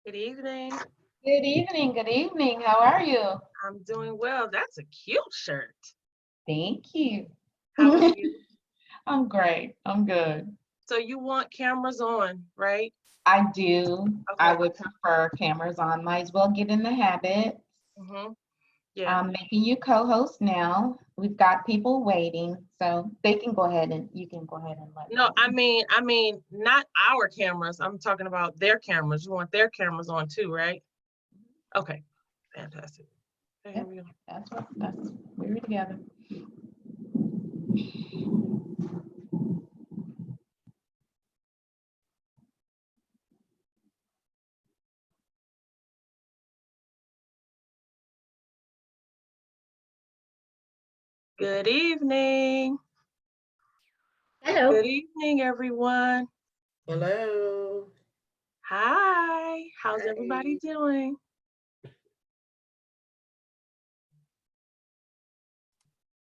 Good evening. Good evening. Good evening. How are you? I'm doing well. That's a cute shirt. Thank you. How are you? I'm great. I'm good. So you want cameras on, right? I do. I Okay. would prefer cameras on. Might as well get in the habit. Mm-hmm. Yeah. I'm making you co-host now. We've got people waiting, so they can go ahead and you can go ahead and let No, them I mean, not our cameras. I'm talking about their cameras. You want their cameras on too, right? Okay. Fantastic. Okay, here Yep, we go. that's we're together. Good evening. Hello. Good evening, everyone. Hello. Hi. How's everybody Hi. doing?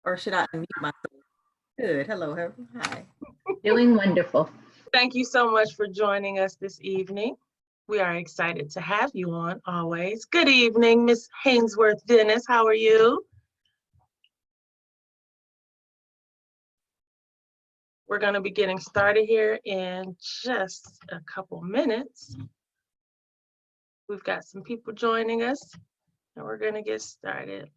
Or should I unmute myself? Good. Hello. Hi. Doing wonderful. Thank you so much for joining us this evening. We are excited to have you on always. Good evening, Miss Hainsworth Dennis. How are you? We're going to be getting started here in just a couple minutes. We've got some people joining us, and we're going to get started.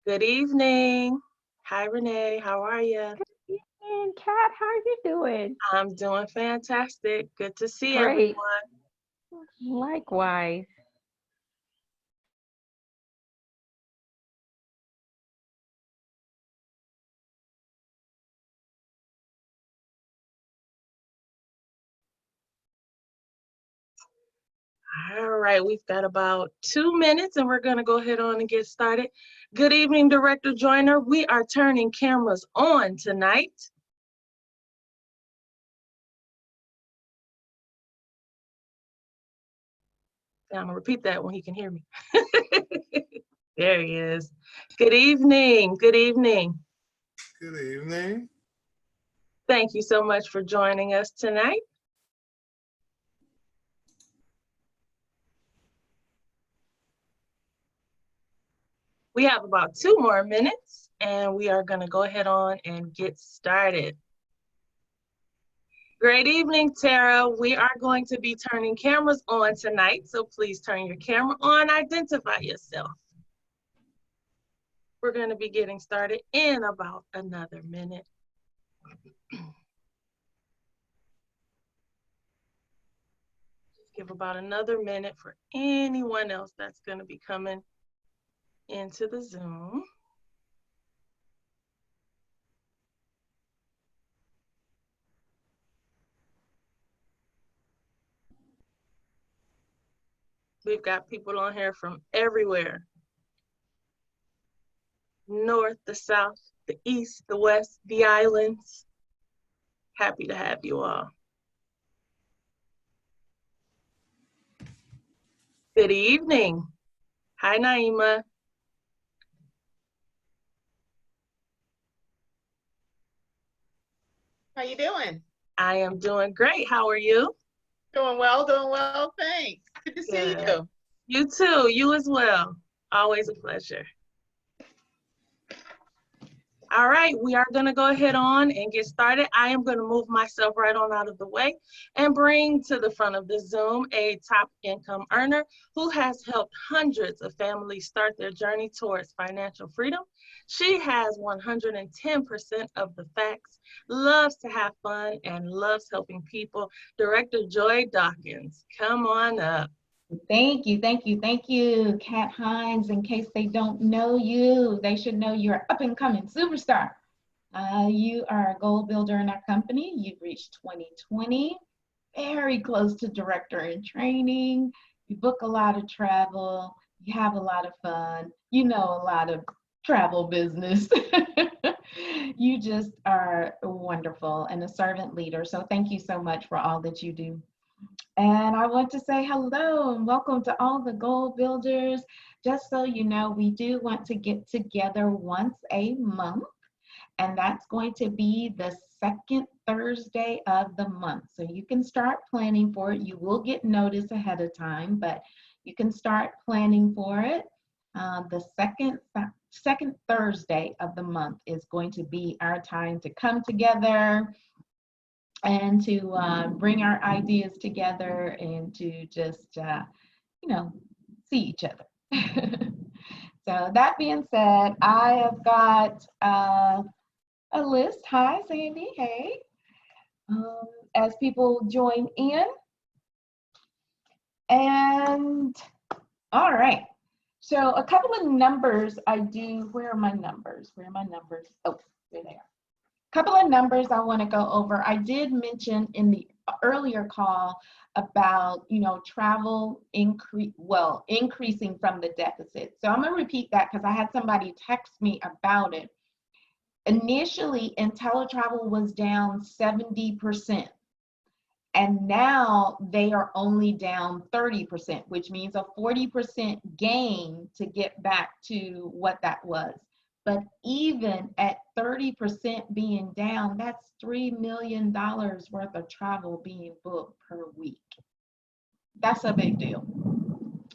Good evening. Hi, Renee. How are you? And Kat, how are you doing? I'm doing fantastic. Good to see Great. everyone. Likewise. All right, we've got about 2 minutes and we're going to go ahead on and get started. Good evening, Director Joyner. We are turning cameras on tonight. I'm going to repeat that when he can hear me. There he is. Good evening. Good evening. Good evening. Thank you so much for joining us tonight. We have about 2 more minutes and we are going to go ahead on and get started. Great evening, Tara. We are going to be turning cameras on tonight, so please turn your camera on, identify yourself. We're going to be getting started in about another minute. Just give about another minute for anyone else that's going to be coming into the Zoom. We've got people on here from everywhere. North, the south, the east, the west, the islands. Happy to have you all. Good evening. Hi, Naima. How you doing? I am doing great. How are you? Doing well, thanks. Good to see Good. you. You too. You as well. Always a pleasure. All right, we are going to go ahead on and get started. I am going to move myself right on out of the way and bring to the front of the Zoom a top income earner who has helped hundreds of families start their journey towards financial freedom. She has 110% of the facts, loves to have fun, and loves helping people. Director Joy Dawkins, come on up. Thank you, thank you, thank you, Kat Hines. In case they don't know you, they should know you're an up and coming superstar. You are a goal builder in our company. You've reached 2020, very close to director in training. You book a lot of travel. You have a lot of fun. You know a lot of travel business. You just are wonderful and a servant leader. So thank you so much for all that you do. And I want to say hello and welcome to all the goal builders. Just so you know, we do want to get together once a month. And that's going to be the second Thursday of the month. So you can start planning for it. You will get notice ahead of time, but you can start planning for it. The second Thursday of the month is going to be our time to come together and to bring our ideas together and to just, see each other. So that being said, I have got a list. Hi, Sandy. Hey. As people join in. And all right. So a couple of numbers I do. Where are my numbers? Where are my numbers? Oh, there they are. A couple of numbers I want to go over. I did mention in the earlier call about, travel increasing from the deficit. So I'm going to repeat that because I had somebody text me about it. Initially, IntelliTravel was down 70%, and now they are only down 30%, which means a 40% gain to get back to what that was. But even at 30% being down, that's $3 million worth of travel being booked per week. That's a big deal.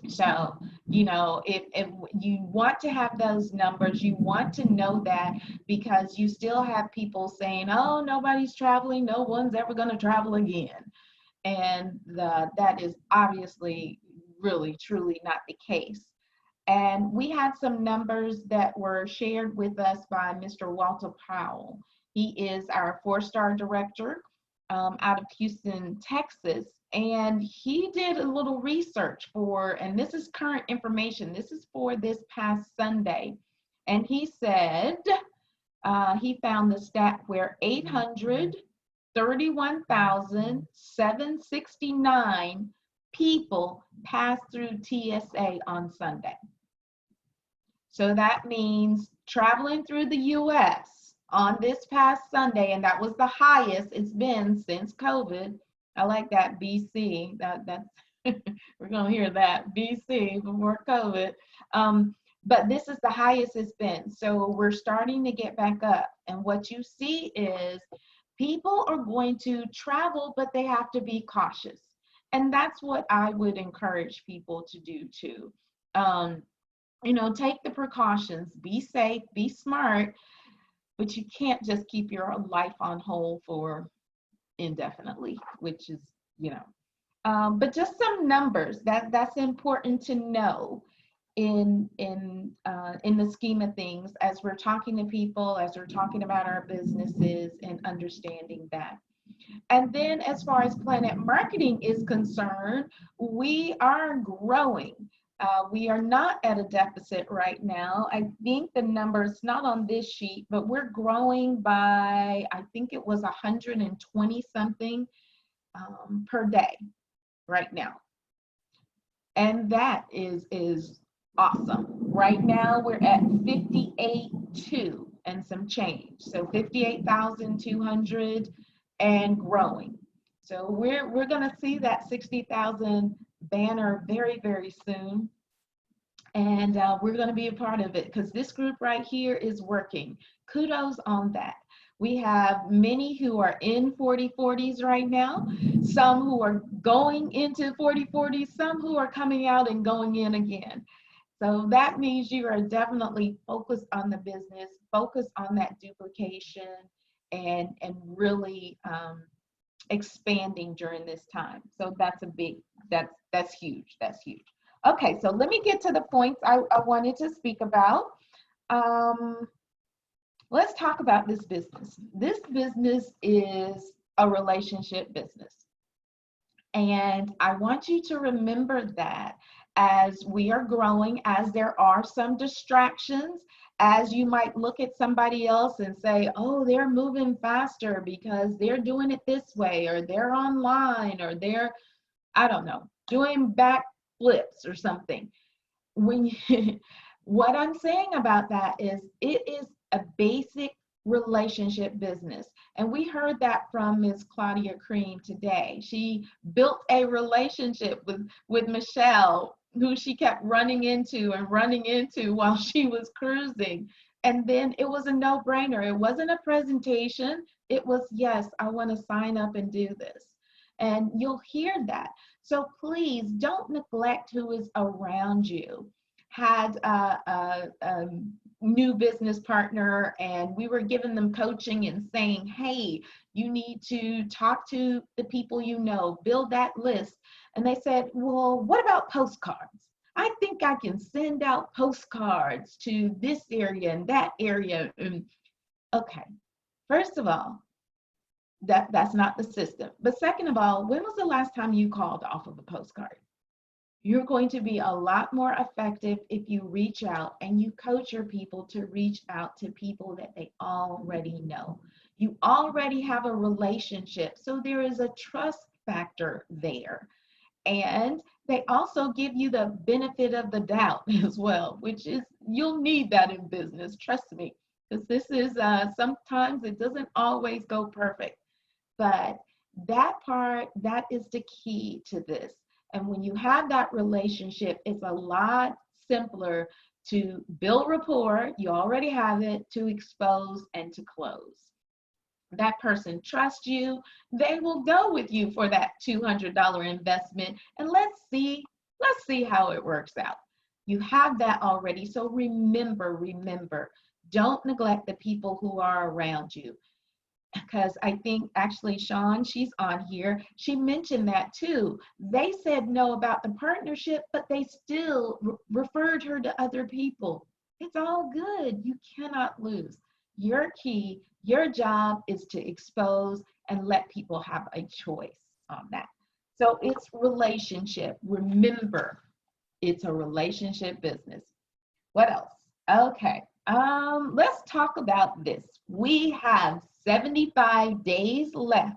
So, if you want to have those numbers, you want to know that, because you still have people saying, oh, nobody's traveling, no one's ever going to travel again. And that is obviously really, truly not the case. And we had some numbers that were shared with us by Mr. Walter Powell. He is our 4-star director out of Houston, Texas. And he did a little research and this is current information. This is for this past Sunday. And he said he found the stat where 831,769 people passed through TSA on Sunday. So that means traveling through the US on this past Sunday, and that was the highest it's been since COVID. I like that, BC. That's we're gonna hear that, BC, before COVID. But this is the highest it's been. So we're starting to get back up. And what you see is people are going to travel, but they have to be cautious. And that's what I would encourage people to do too. Take the precautions, be safe, be smart, but you can't just keep your life on hold for indefinitely, which is, but just some numbers that's important to know in the scheme of things as we're talking to people, as we're talking about our businesses and understanding that. And then as far as Planet Marketing is concerned, we are growing. We are not at a deficit right now. I think the number is not on this sheet, but we're growing by, I think it was 120 something per day right now. And that is awesome. Right now we're at 58.2 and some change. So 58,200 and growing. So we're going to see that 60,000 banner very, very soon. And we're going to be a part of it because this group right here is working. Kudos on that. We have many who are in 40/40s right now, some who are going into 40/40s, some who are coming out and going in again. So that means you are definitely focused on the business, focused on that duplication, and really expanding during this time. So that's that's huge. That's huge. Okay, so let me get to the points I wanted to speak about. Let's talk about this business. This business is a relationship business. And I want you to remember that as we are growing, as there are some distractions, as you might look at somebody else and say, oh, they're moving faster because they're doing it this way, or they're online, or they're, I don't know, doing backflips or something. What I'm saying about that is it is a basic relationship business. And we heard that from Ms. Claudia Cream today. She built a relationship with Michelle, who she kept running into while she was cruising. And then it was a no-brainer. It wasn't a presentation. It was, yes, I want to sign up and do this. And you'll hear that. So please don't neglect who is around you. Had a new business partner, and we were giving them coaching and saying, hey, you need to talk to the people you know, build that list. And they said, well, what about postcards? I think I can send out postcards to this area and that area. Okay, first of all, that's not the system. But second of all, when was the last time you called off of a postcard? You're going to be a lot more effective if you reach out and you coach your people to reach out to people that they already know. You already have a relationship, so there is a trust factor there. And they also give you the benefit of the doubt as well, which is, you'll need that in business, trust me, because this is, sometimes it doesn't always go perfect. But that part, that is the key to this. And when you have that relationship, it's a lot simpler to build rapport, you already have it, to expose and to close. That person trusts you, they will go with you for that $200 investment, and let's see how it works out. You have that already, so remember, don't neglect the people who are around you. Because I think actually Sean, she's on here, she mentioned that too. They said no about the partnership, but they still referred her to other people. It's all good. You cannot lose. Your key, your job is to expose and let people have a choice on that. So it's relationship. Remember, it's a relationship business. What else? Okay. Let's talk about this. We have 75 days left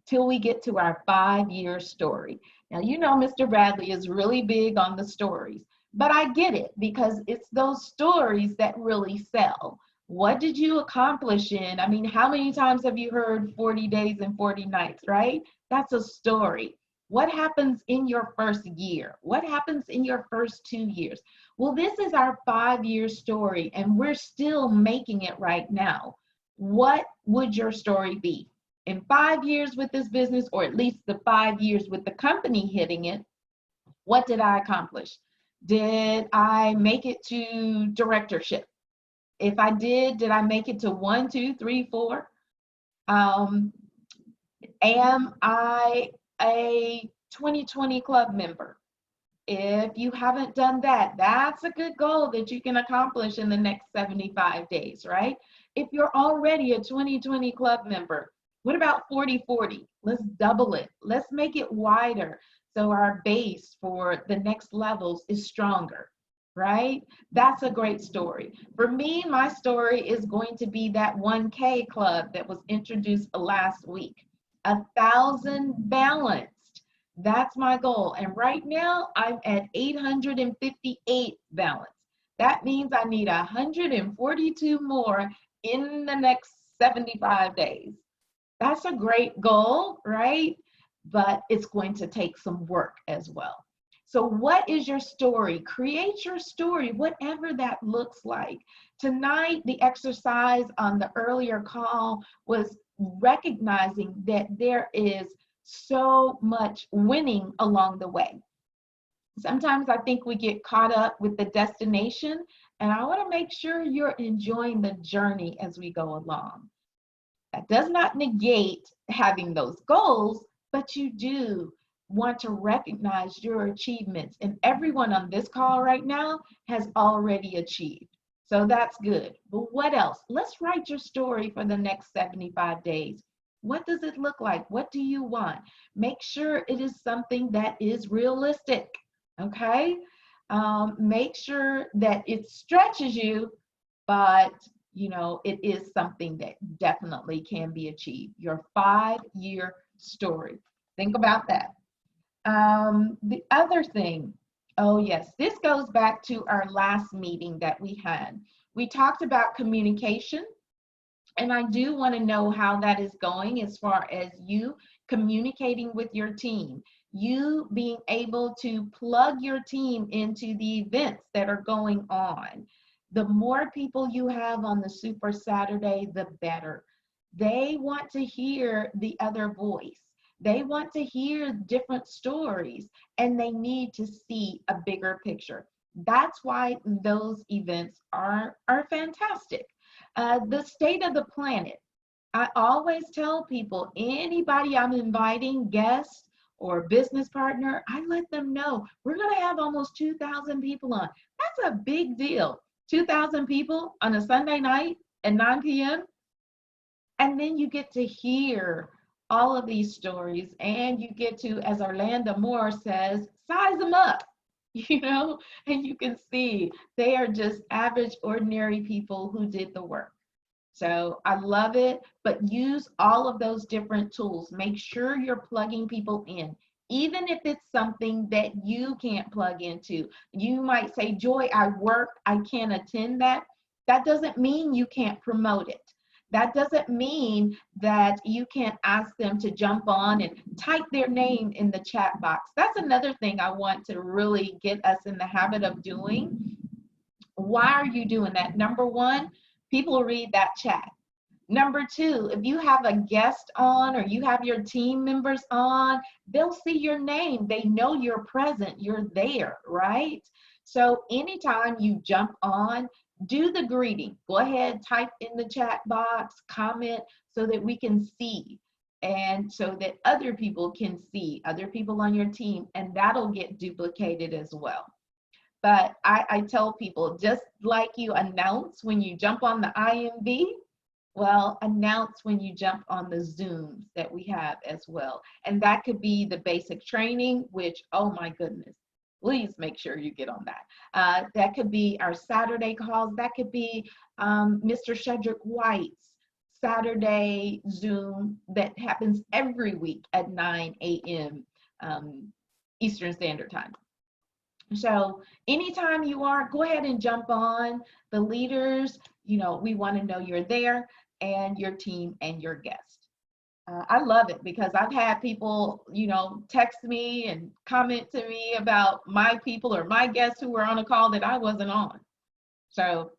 till we get to our 5-year story. Now, you know, Mr. Bradley is really big on the stories, but I get it because it's those stories that really sell. What did you accomplish in? I mean, how many times have you heard 40 days and 40 nights, right? That's a story. What happens in your first year? What happens in your first 2 years? Well, this is our 5-year story, and we're still making it right now. What would your story be? In 5 years with this business, or at least the 5 years with the company hitting it, what did I accomplish? Did I make it to directorship? If I did I make it to 1, 2, 3, 4? Am I a 2020 club member? If you haven't done that, that's a good goal that you can accomplish in the next 75 days, right? If you're already a 2020 club member, what about 40-40? Let's double it. Let's make it wider so our base for the next levels is stronger, right? That's a great story. For me, my story is going to be that 1K club that was introduced last week. 1,000 balanced. That's my goal. And right now I'm at 858 balance. That means I need 142 more in the next 75 days. That's a great goal, right? But it's going to take some work as well. So what is your story? Create your story, whatever that looks like. Tonight, the exercise on the earlier call was recognizing that there is so much winning along the way. Sometimes I think we get caught up with the destination, and I want to make sure you're enjoying the journey as we go along. That does not negate having those goals, but you do want to recognize your achievements, and everyone on this call right now has already achieved. So that's good. But what else? Let's write your story for the next 75 days. What does it look like? What do you want? Make sure it is something that is realistic, okay? Make sure that it stretches you, but you know, it is something that definitely can be achieved. Your 5-year story. Think about that. The other thing, oh yes, this goes back to our last meeting that we had. We talked about communication, and I do want to know how that is going as far as you communicating with your team, you being able to plug your team into the events that are going on. The more people you have on the Super Saturday, the better. They want to hear the other voice. They want to hear different stories, and they need to see a bigger picture. That's why those events are fantastic. The state of the planet. I always tell people, anybody I'm inviting, guests or business partner, I let them know we're going to have almost 2,000 people on. That's a big deal. 2,000 people on a Sunday night at 9 p.m. And then you get to hear all of these stories, and you get to, as Orlando Moore says, size them up, and you can see they are just average, ordinary people who did the work. So I love it, but use all of those different tools. Make sure you're plugging people in, even if it's something that you can't plug into. You might say, Joy, I work, I can't attend that. That doesn't mean you can't promote it. That doesn't mean that you can't ask them to jump on and type their name in the chat box. That's another thing I want to really get us in the habit of doing. Why are you doing that? Number one, people read that chat. Number two, if you have a guest on or you have your team members on, they'll see your name. They know you're present, you're there, right? So anytime you jump on, do the greeting. Go ahead, type in the chat box, comment so that we can see, and so that other people can see, other people on your team, and that'll get duplicated as well. But I tell people, just like you announce when you jump on the IMV, well, announce when you jump on the Zooms that we have as well. And that could be the basic training, which, oh my goodness, please make sure you get on that. That could be our Saturday calls. That could be Mr. Shedrick White's Saturday Zoom that happens every week at 9 a.m. Eastern Standard Time. So anytime you are, go ahead and jump on. The leaders, we want to know you're there, and your team and your guest. I love it because I've had people, text me and comment to me about my people or my guests who were on a call that I wasn't on. So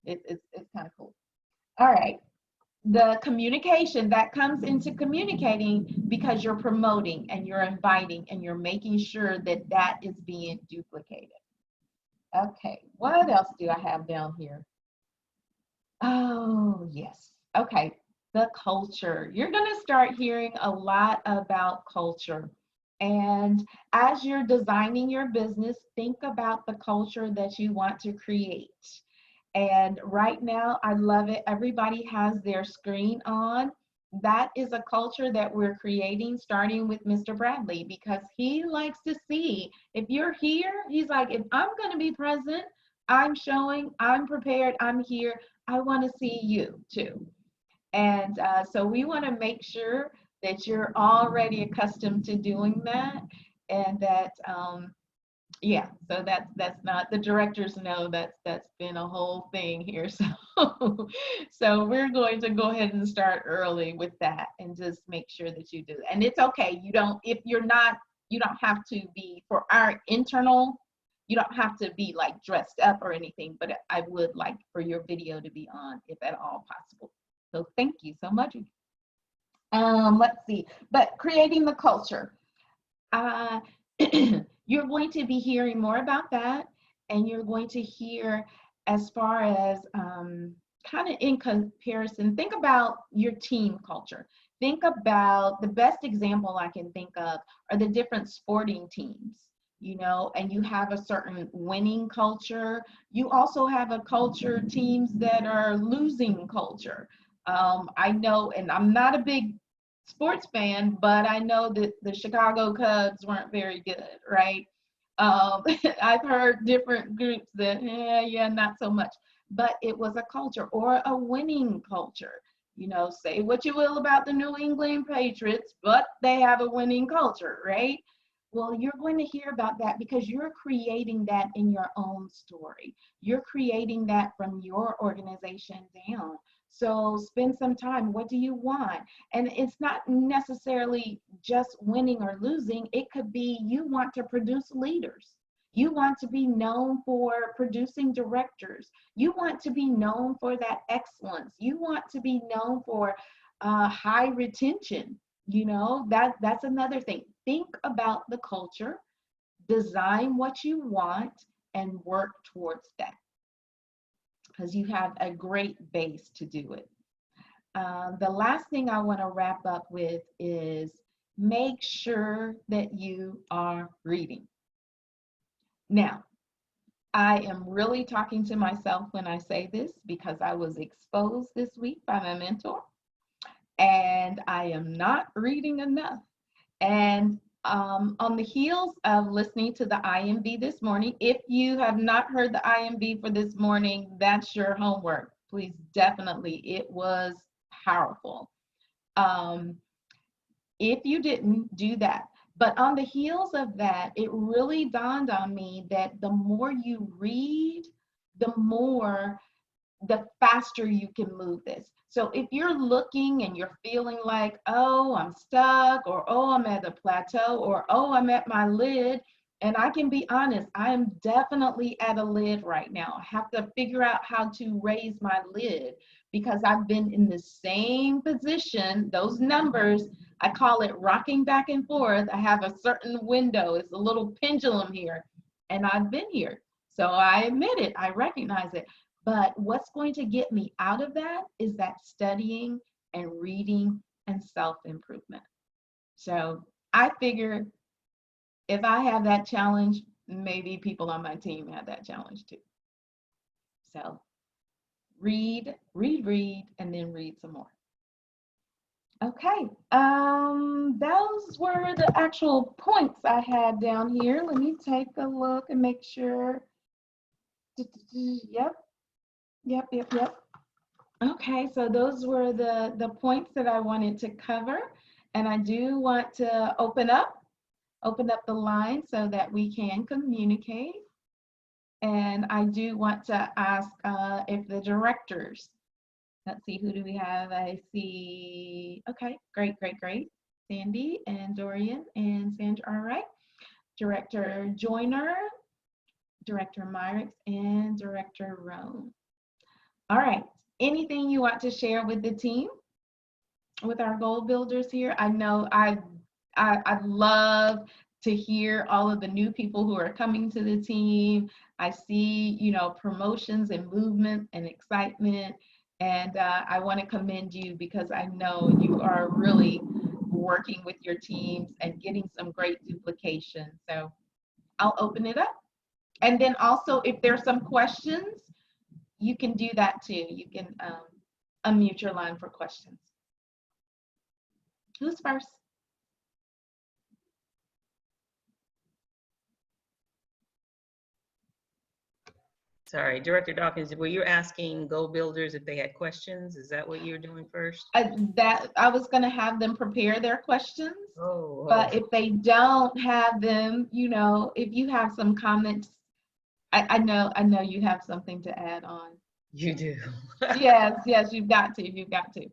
it's kind of cool. All right. The communication that comes into communicating, because you're promoting and you're inviting and you're making sure that that is being duplicated. Okay, what else do I have down here? Oh, yes. Okay, the culture. You're going to start hearing a lot about culture. And as you're designing your business, think about the culture that you want to create. And right now, I love it. Everybody has their screen on. That is a culture that we're creating, starting with Mr. Bradley, because he likes to see, if you're here, he's like, if I'm going to be present, I'm showing, I'm prepared, I'm here, I want to see you too. And so we want to make sure that you're already accustomed to doing that, and that yeah, so that's not, the directors know that's been a whole thing here. So we're going to go ahead and start early with that and just make sure that you do. And it's okay, if you're not, you don't have to be, for our internal, you don't have to be like dressed up or anything, but I would like for your video to be on if at all possible. So thank you so much. Let's see, but creating the culture. You're going to be hearing more about that, and you're going to hear as far as kind of in comparison, think about your team culture. Think about, the best example I can think of are the different sporting teams, and you have a certain winning culture. You also have a culture, teams that are losing culture. I know, and I'm not a big sports fan, but I know that the Chicago Cubs weren't very good, right? I've heard different groups that, yeah, not so much, but it was a culture or a winning culture. Say what you will about the New England Patriots, but they have a winning culture, right? Well, you're going to hear about that because you're creating that in your own story. You're creating that from your organization down. So spend some time. What do you want? And it's not necessarily just winning or losing. It could be you want to produce leaders. You want to be known for producing directors. You want to be known for that excellence. You want to be known for high retention. You know, that's another thing. Think about the culture, design what you want, and work towards that, because you have a great base to do it. The last thing I want to wrap up with is make sure that you are reading. Now, I am really talking to myself when I say this because I was exposed this week by my mentor, and I am not reading enough. And on the heels of listening to the IMB this morning, if you have not heard the IMB for this morning, that's your homework. Please, definitely, it was powerful. If you didn't, do that. But on the heels of that, it really dawned on me that the more you read, the faster you can move this. So if you're looking and you're feeling like, oh, I'm stuck, or oh, I'm at a plateau, or oh, I'm at my lid, and I can be honest, I am definitely at a lid right now. I have to figure out how to raise my lid because I've been in the same position, those numbers, I call it rocking back and forth. I have a certain window, it's a little pendulum here, and I've been here. So I admit it, I recognize it. But what's going to get me out of that is that studying and reading and self-improvement. So I figure if I have that challenge, maybe people on my team have that challenge too. So read, and then read some more. Okay, those were the actual points I had down here. Let me take a look and make sure. Yep. Okay, so those were the points that I wanted to cover. And I do want to open up the line so that we can communicate. And I do want to ask if the directors, let's see, who do we have? I see, okay, great. Sandy and Dorian and Sandra, all right. Director Joyner, Director Myrick, and Director Roan. All right, anything you want to share with the team, with our goal builders here? I know I'd love to hear all of the new people who are coming to the team. I see, you know, promotions and movement and excitement. And I want to commend you because I know you are really working with your teams and getting some great duplication. So I'll open it up. And then also, if there's some questions, you can do that too. You can unmute your line for questions. Who's first? Sorry, Director Dawkins, were you asking goal builders if they had questions? Is that what you're doing first? That I was going to have them prepare their questions. Oh. But if they don't have them, you know, if you have some comments, I know you have something to add on. You do. Yes, you've got to.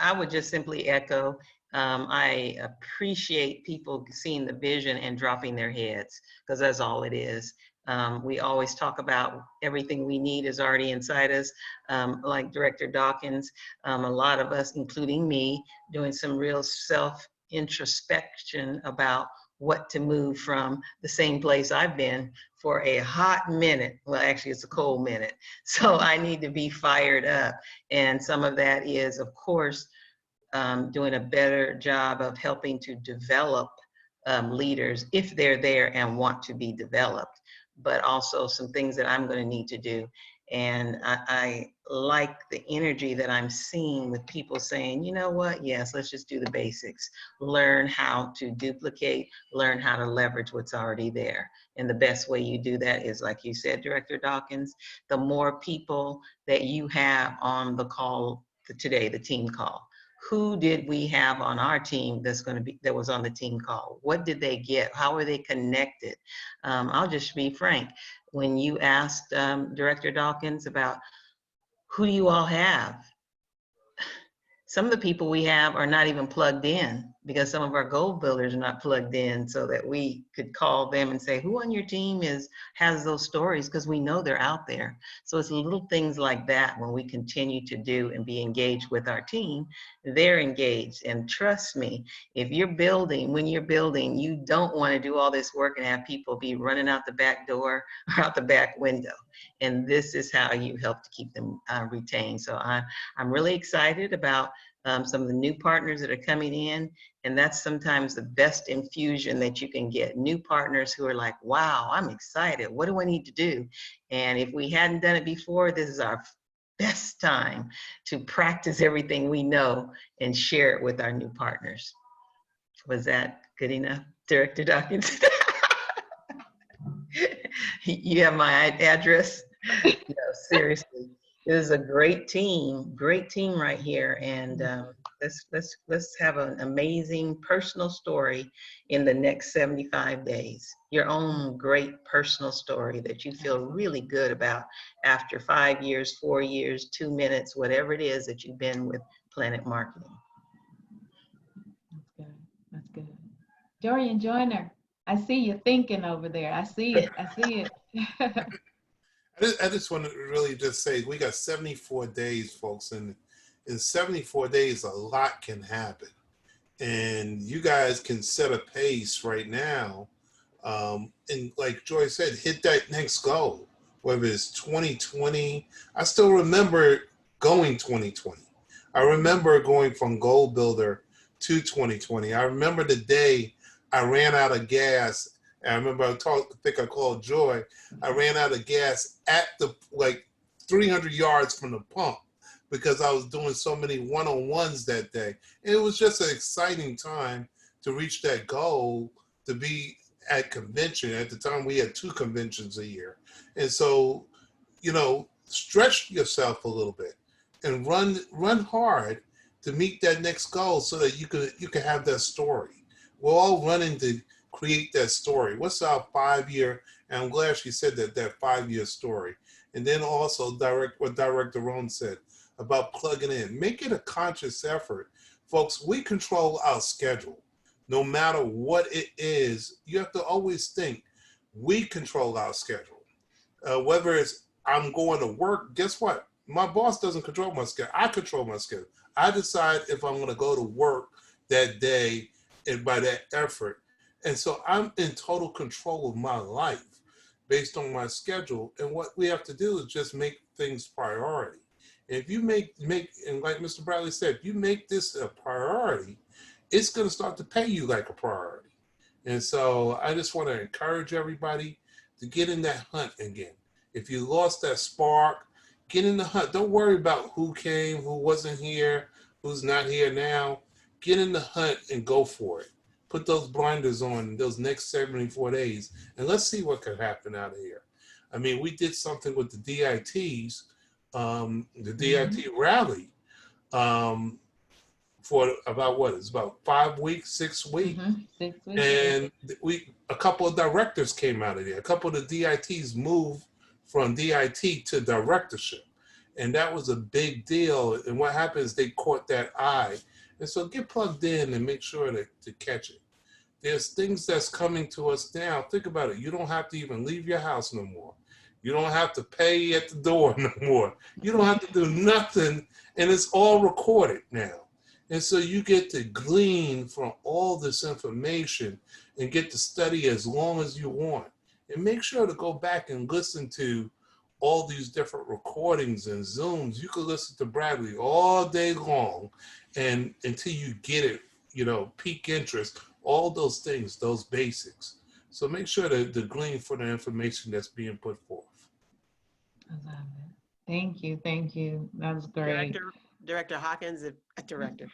I would just simply echo. I appreciate people seeing the vision and dropping their heads, because that's all it is. We always talk about everything we need is already inside us. Like Director Dawkins, a lot of us, including me, doing some real self-introspection about what to move from the same place I've been for a hot minute. Well, actually, it's a cold minute. So I need to be fired up. And some of that is, of course, doing a better job of helping to develop leaders if they're there and want to be developed, but also some things that I'm going to need to do. And I like the energy that I'm seeing with people saying, you know what, yes, let's just do the basics. Learn how to duplicate, learn how to leverage what's already there. And the best way you do that is, like you said, Director Dawkins, the more people that you have on the call today, the team call. Who did we have on our team that was on the team call? What did they get? How were they connected? I'll just be frank. When you asked Director Dawkins about who do you all have, some of the people we have are not even plugged in. because some of our goal builders are not plugged in, so that we could call them and say, who on your team has those stories, because we know they're out there. So it's little things like that when we continue to do and be engaged with our team, they're engaged. And trust me, if you're building, when you're building, you don't want to do all this work and have people be running out the back door or out the back window. And this is how you help to keep them retained. So I'm really excited about some of the new partners that are coming in. And that's sometimes the best infusion that you can get. New partners who are like, wow, I'm excited. What do I need to do? And if we hadn't done it before, this is our best time to practice everything we know and share it with our new partners. Was that good enough, Director Dawkins? You have my address? No, seriously. This is a great team right here. And let's have an amazing personal story in the next 75 days. Your own great personal story that you feel really good about after 5 years, 4 years, 2 minutes, whatever it is that you've been with Planet Marketing. That's good. That's good. Dorian Joyner, I see you thinking over there. I see it. I see it. I just want to really just say we got 74 days, folks, and in 74 days, a lot can happen. And you guys can set a pace right now. And like Joy said, hit that next goal, whether it's 2020. I still remember going 2020. I remember going from Goal Builder to 2020. I remember the day I ran out of gas. I remember I think I called Joy. I ran out of gas at the 300 yards from the pump because I was doing so many one-on-ones that day. And it was just an exciting time to reach that goal, to be at convention. At the time, we had 2 conventions a year. And so, stretch yourself a little bit and run hard to meet that next goal so that you can have that story. We're all running to create that story. What's our 5-year? And I'm glad she said that 5-year story. And then also what Director Rohn said about plugging in. Make it a conscious effort. Folks, we control our schedule. No matter what it is, you have to always think we control our schedule. Whether it's I'm going to work, guess what? My boss doesn't control my schedule. I control my schedule. I decide if I'm going to go to work that day and by that effort. And so I'm in total control of my life based on my schedule. And what we have to do is just make things priority. And if you make, and like Mr. Bradley said, if you make this a priority, it's going to start to pay you like a priority. And so I just want to encourage everybody to get in that hunt again. If you lost that spark, get in the hunt. Don't worry about who came, who wasn't here, who's not here now. Get in the hunt and go for it. Put those blinders on those next 74 days, and let's see what could happen out of here. I mean, we did something with the DITs, the DIT rally, for about it's about 5 weeks, 6 weeks. 6 weeks. And a couple of directors came out of there. A couple of the DITs moved from DIT to directorship. And that was a big deal. And what happens, they caught that eye. And so get plugged in and make sure to catch it. There's things that's coming to us now. Think about it. You don't have to even leave your house no more. You don't have to pay at the door no more. You don't have to do nothing. And it's all recorded now. And so you get to glean from all this information and get to study as long as you want. And make sure to go back and listen to all these different recordings and Zooms. You could listen to Bradley all day long and until you get it, peak interest, all those things, those basics. So make sure to glean for the information that's being put forth. I love it. Thank you. Thank you. That was great. Director Hawkins, Director.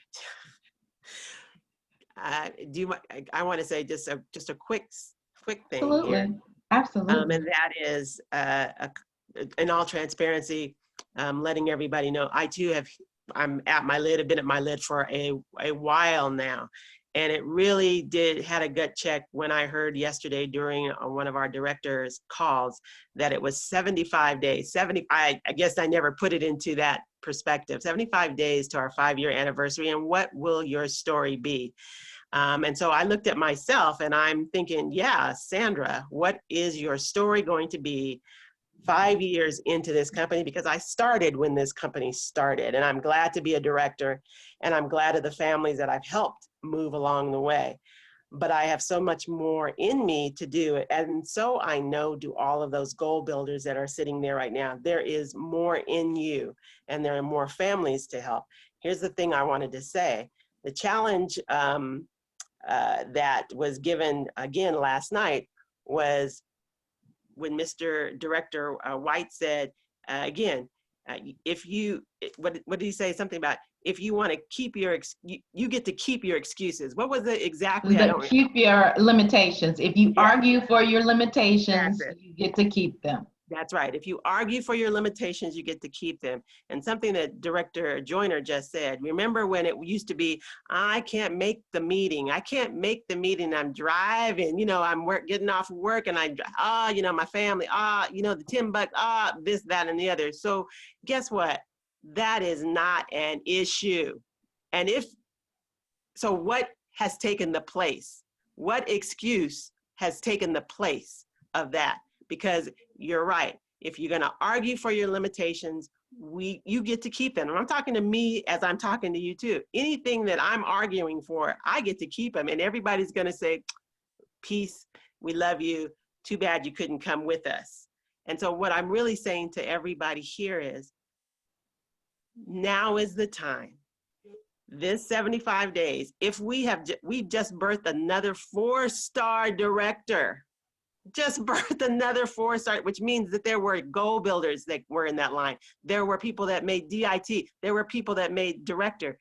I want to say just a quick thing Absolutely. here. Absolutely. And that is, in all transparency, letting everybody know, I too I'm at my lid, I've been at my lid for a while now. And it really had a gut check when I heard yesterday during one of our directors' calls that it was 75 days. I guess I never put it into that perspective. 75 days to our 5-year anniversary, and what will your story be? And so I looked at myself and I'm thinking, yeah, Sandra, what is your story going to be 5 years into this company? Because I started when this company started, and I'm glad to be a director, and I'm glad of the families that I've helped move along the way. But I have so much more in me to do. And so I know, do all of those goal builders that are sitting there right now, there is more in you, and there are more families to help. Here's the thing I wanted to say. The challenge that was given again last night was when Mr. Director White said, again, if you, what did he say? Something about, if you want to keep your, you get to keep your excuses. What was it exactly? But keep your limitations. If you argue for your limitations, That's it. you get to keep them. That's right. If you argue for your limitations, you get to keep them. And something that Director Joyner just said, remember when it used to be, I can't make the meeting. I can't make the meeting. I'm driving, you know, I'm getting off work and you know, my family, you know, the $10, this, that, and the other. So guess what? That is not an issue. And so what has taken the place? What excuse has taken the place of that? Because you're right. If you're going to argue for your limitations, you get to keep them. And I'm talking to me as I'm talking to you too. Anything that I'm arguing for, I get to keep them. And everybody's going to say, peace, we love you. Too bad you couldn't come with us. And so what I'm really saying to everybody here is, now is the time. This 75 days, if we've just birthed another 4-star director, just birthed another 4-star, which means that there were goal builders that were in that line. There were people that made DIT. There were people that made director.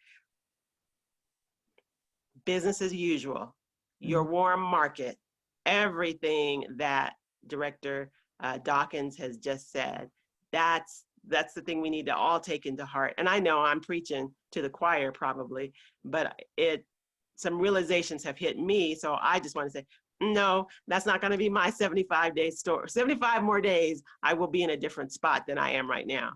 Business as usual, your warm market, everything that Director Dawkins has just said, that's the thing we need to all take into heart. And I know I'm preaching to the choir probably, but some realizations have hit me. So I just want to say, no, that's not going to be my 75-day story. 75 more days, I will be in a different spot than I am right now.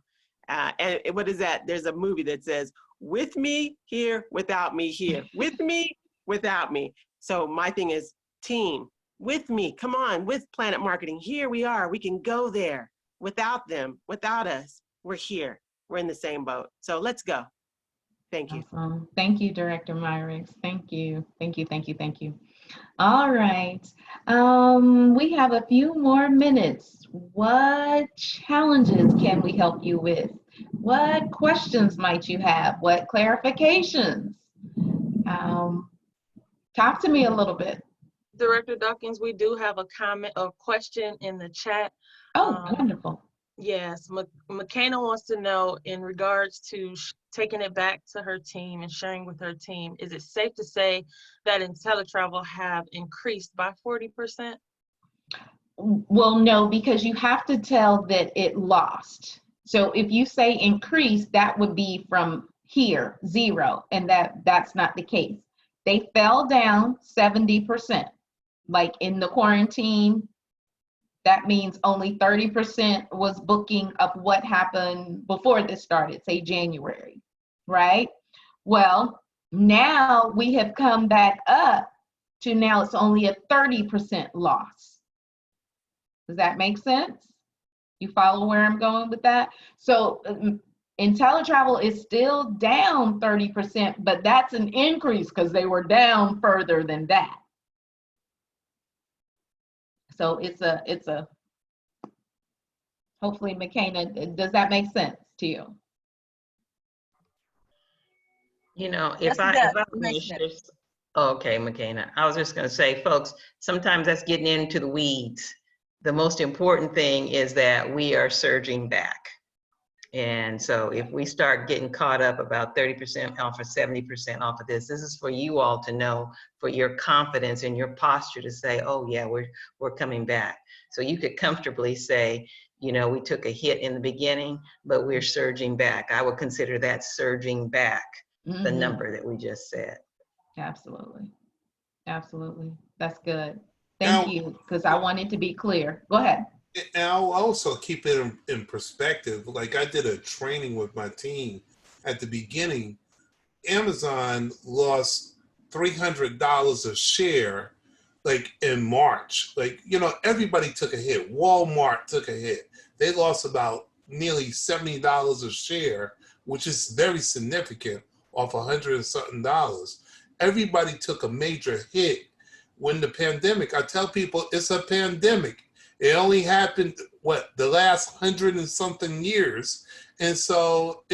And what is that? There's a movie that says, with me here, without me here. With me, without me. So my thing is, team, with me, come on, with Planet Marketing. Here we are. We can go there. Without them, without us, we're here. We're in the same boat. So let's go. Thank you. Awesome. Thank you, Director Myrick. Thank you. Thank you. Thank you. Thank you. All right. We have a few more minutes. What challenges can we help you with? What questions might you have? What clarifications? Talk to me a little bit. Director Dawkins, we do have a comment or question in the chat. Oh, wonderful. Yes, McKenna wants to know in regards to taking it back to her team and sharing with her team, is it safe to say that IntelliTravel have increased by 40%? Well, no, because you have to tell that it lost. So if you say increase, that would be from here, 0, and that's not the case. They fell down 70%, like in the quarantine. That means only 30% was booking of what happened before this started, say January, right? Well, now we have come back up to now it's only a 30% loss. Does that make sense? You follow where I'm going with that? So IntelliTravel is still down 30%, but that's an increase because they were down further than that. So it's a, hopefully, McKenna, does that make sense to you? You know, okay, McKenna, I was just going to say, folks, sometimes that's getting into the weeds. The most important thing is that we are surging back. And so if we start getting caught up about 30% off or 70% off of this is for you all to know, for your confidence and your posture to say, oh yeah, we're coming back. So you could comfortably say, you know, we took a hit in the beginning, but we're surging back. I would consider that surging back, the number that we just said. Absolutely. Absolutely. That's good. Thank you, because I wanted to be clear. Go ahead. And I'll also keep it in perspective. Like I did a training with my team at the beginning. Amazon lost $300 a share, like in March. Like, you know, everybody took a hit. Walmart took a hit. They lost about nearly $70 a share, which is very significant off $100 and something. Everybody took a major hit when the pandemic. I tell people it's a pandemic. It only happened, what, the last 100 and something years. And so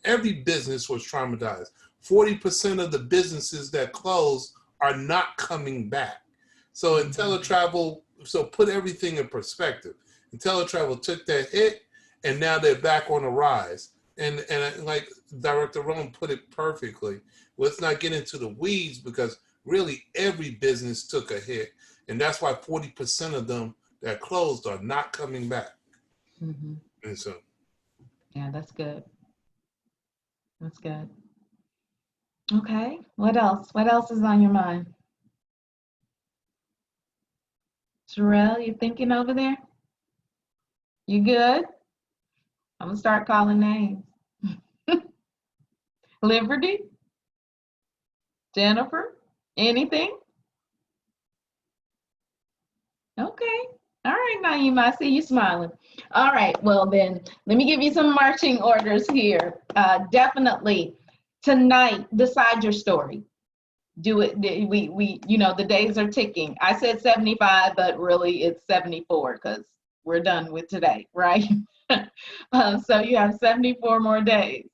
every business was traumatized. 40% of the businesses that closed are not coming back. So IntelliTravel, so put everything in perspective. IntelliTravel took that hit, and now they're back on the rise. And like Director Rowan put it perfectly, let's not get into the weeds, because really every business took a hit. And that's why 40% of them that closed are not coming back. Mm-hmm. And so. Yeah, that's good. That's good. Okay, what else? What else is on your mind? Sherelle, you thinking over there? You good? I'm gonna start calling names. Liberty? Jennifer? Anything? Okay. All right, Naima, I see you smiling. All right, well then, let me give you some marching orders here. Definitely, tonight, decide your story. Do it, we, you know, the days are ticking. I said 75, but really it's 74 because we're done with today, right? So you have 74 more days.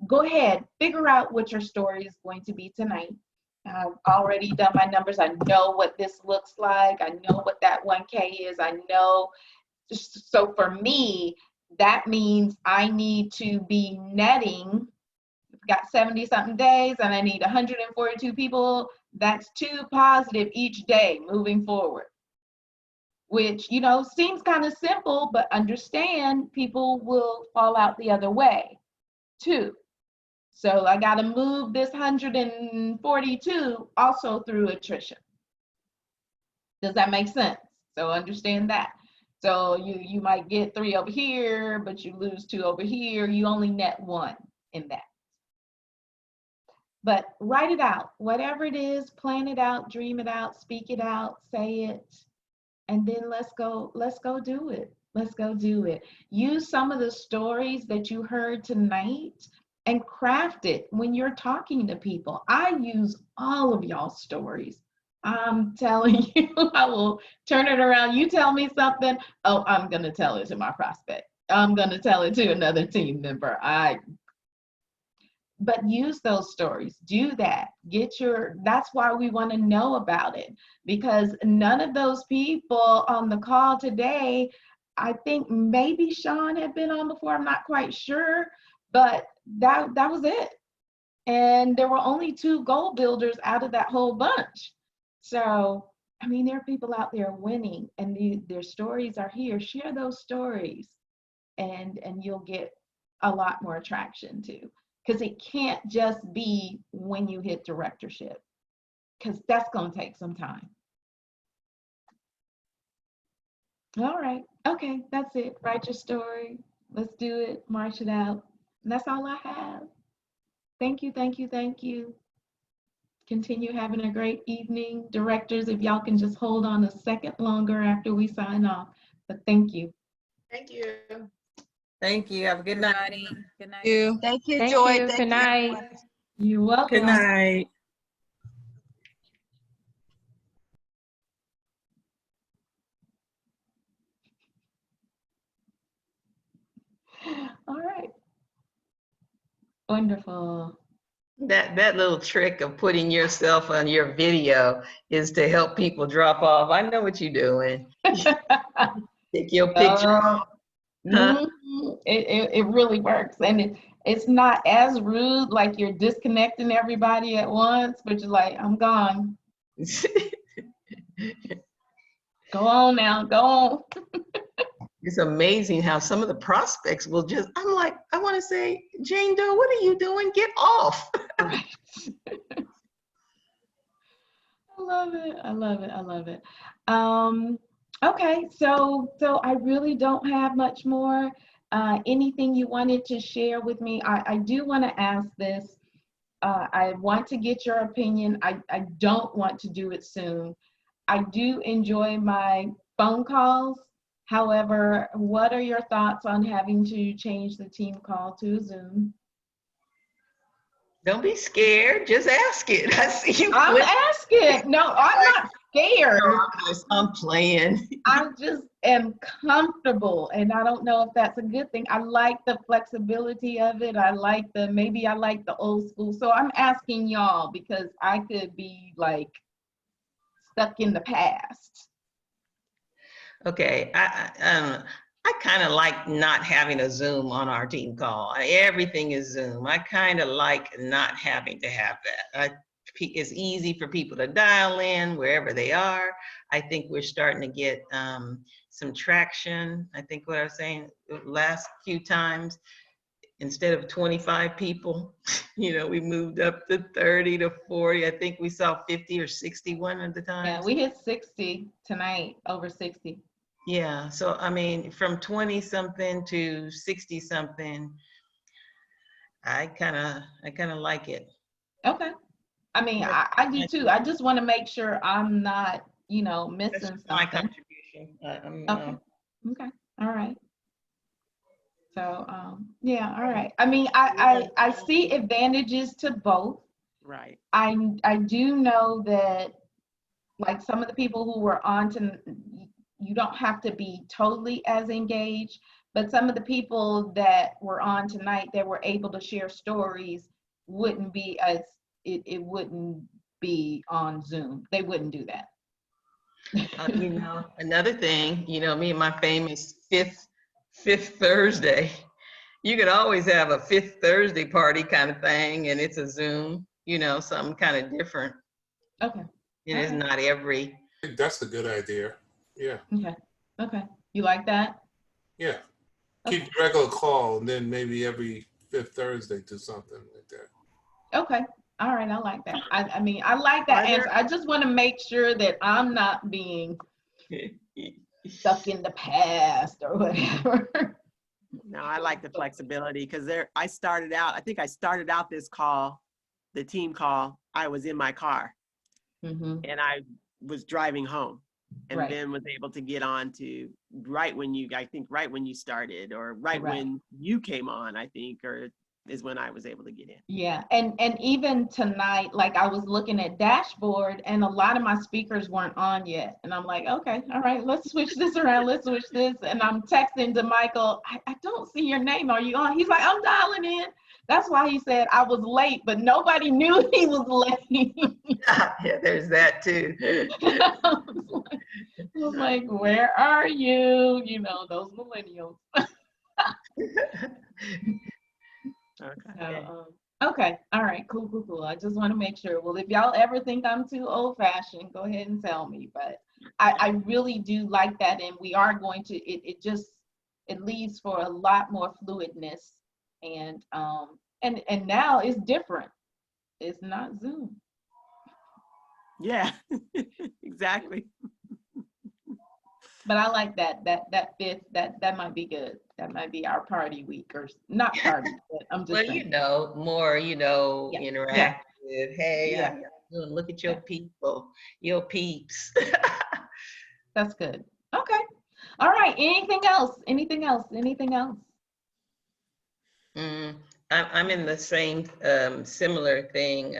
Go ahead, figure out what your story is going to be tonight. I've already done my numbers. I know what this looks like. I know what that 1K is. I know. So for me, that means I need to be netting. Got 70 something days and I need 142 people. That's 2 positive each day moving forward, which, you know, seems kind of simple, but understand people will fall out the other way too. So I got to move this 142 also through attrition. Does that make sense? So understand that. So you might get 3 over here, but you lose 2 over here. You only net 1 in that. But write it out, whatever it is, plan it out, dream it out, speak it out, say it, and then let's go do it. Let's go do it. Use some of the stories that you heard tonight and craft it when you're talking to people. I use all of y'all's stories. I'm telling you, I will turn it around. You tell me something, oh, I'm gonna tell it to my prospect. I'm gonna tell it to another team member. But use those stories, do that, that's why we want to know about it, because none of those people on the call today, I think maybe Sean had been on before, I'm not quite sure, but that was it. And there were only 2 goal builders out of that whole bunch. So, I mean, there are people out there winning and their stories are here. Share those stories and you'll get a lot more traction too. Because it can't just be when you hit directorship, because that's going to take some time. All right. Okay, that's it. Write your story. Let's do it. March it out. And that's all I have. Thank you, thank you, thank you. Continue having a great evening. Directors, if y'all can just hold on a second longer after we sign off. But thank you. Thank you. Thank you. Have a good night. Good night. Thank you, Thank Joy. you. Thank Good you, night. everyone. You're welcome. Good night. All right. Wonderful. That little trick of putting yourself on your video is to help people drop off. I know what you're doing. Take your picture. Mhm. It really works, and it's not as rude, like you're disconnecting everybody at once, but you're like, I'm gone. Go on now, go on. It's amazing how some of the prospects will just, I'm like, I want to say, Jane Doe, what are you doing? Get off. Right. I love it. I love it. I love it. Okay, so I really don't have much more. Anything you wanted to share with me? I do want to ask this. I want to get your opinion. I don't want to do it soon. I do enjoy my phone calls. However, what are your thoughts on having to change the team call to Zoom? Don't be scared. Just ask it. I see you. I'm asking. No, I'm not scared. I'm playing. I just am comfortable, and I don't know if that's a good thing. I like the flexibility of it. Maybe I like the old school. So I'm asking y'all because I could be like stuck in the past. Okay, I kind of like not having a Zoom on our team call. Everything is Zoom. I kind of like not having to have that. It's easy for people to dial in wherever they are. I think we're starting to get some traction. I think what I was saying the last few times, instead of 25 people, we moved up to 30 to 40. I think we saw 50 or 61 at the time. Yeah, we hit 60 tonight, over 60. Yeah, so I mean, from 20 something to 60 something, I kind of like it. Okay. I mean, I do too. I just want to make sure I'm not, missing That's my something. contribution. Okay. Okay. All right. So, yeah, all right. I mean, I see advantages to both. Right. I do know that, like, some of the people who were on you don't have to be totally as engaged, but some of the people that were on tonight that were able to share stories wouldn't be it wouldn't be on Zoom. They wouldn't do that. Another thing, me and my famous fifth Thursday, you could always have a fifth Thursday party kind of thing, and it's a Zoom, something kind of different. Okay. And it's not every. I think that's a good idea. Yeah. Okay. Okay. You like that? Yeah. Okay. Keep the regular call, and then maybe every fifth Thursday do something like that. Okay. All right. I like that. I mean, I like that answer. I just want to make sure that I'm not being stuck in the past or whatever. No, I like the flexibility because I started out this call, the team call, I was in my car and I was driving home and then was able to get on to right when you started or when you came on, I think, or is when I was able to get in. Yeah. And even tonight, like I was looking at dashboard and a lot of my speakers weren't on yet. And I'm like, okay, all right, let's switch this around. Let's switch this. And I'm texting to Michael, I don't see your name. Are you on? He's like, I'm dialing in. That's why he said I was late, but nobody knew he was late. Yeah, there's that too. I was like, where are you? Those millennials. Okay. Okay. All right. Cool. I just want to make sure. Well, if y'all ever think I'm too old fashioned, go ahead and tell me. But I really do like that. And we are going to, it leads for a lot more fluidness. And now it's different. It's not Zoom. Yeah, exactly. But I like that fifth, that might be good. That might be our party week, or not party, but I'm just saying. More, interactive. Yeah. Hey, how you doing? Look at your people, your peeps. That's good. Okay. All right. Anything else? I'm in the same similar thing,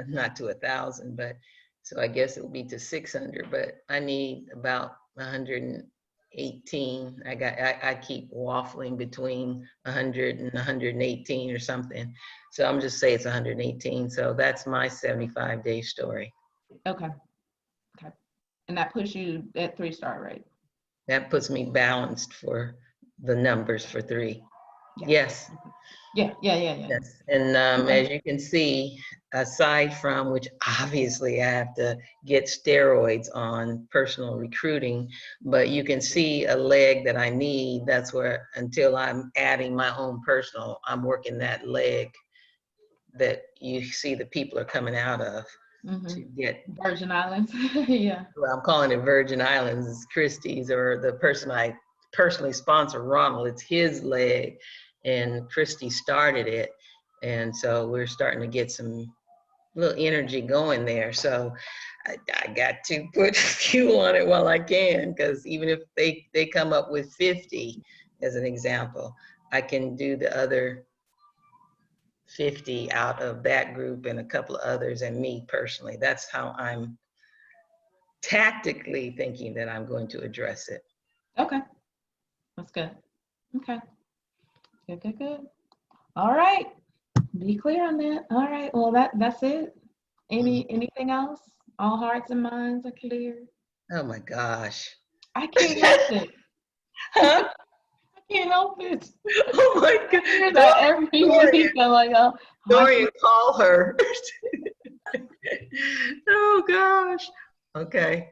not to 1,000, but so I guess it will be to 600, but I need about 118. I keep waffling between 100 and 118 or something. So I'm just say it's 118. So that's my 75-day story. Okay. And that puts you at 3-star, right? That puts me balanced for the numbers for 3. Yeah. Yes. Yeah. Yes. And as you can see, aside from which obviously I have to get steroids on personal recruiting, but you can see a leg that I need. That's where until I'm adding my own personal, I'm working that leg that you see the people are coming out of to get Virgin Islands. Yeah. Well, I'm calling it Virgin Islands, Christie's, or the person I personally sponsor, Ronald. It's his leg. And Christy started it. And so we're starting to get some little energy going there. So I got to put fuel on it while I can, because even if they come up with 50, as an example, I can do the other 50 out of that group and a couple of others and me personally. That's how I'm tactically thinking that I'm going to address it. Okay, that's good. Okay, good, good, good. All right, be clear on that. All right, well, that's it. Anything else? All hearts and minds are clear. Oh my gosh. I can't help it. Huh? I can't help it. Oh my I hear God. that every week. I'm like, oh, Dorian, call her. Oh gosh. Okay.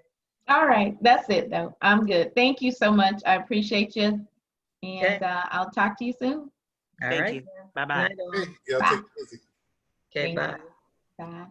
all right, that's it though. I'm good. Thank you so much. I appreciate you. Okay. And I'll talk to you soon. All Thank right. you. Bye-bye. Night, all. Hey, y'all Bye. take it easy. Okay, Thank bye. you. Bye.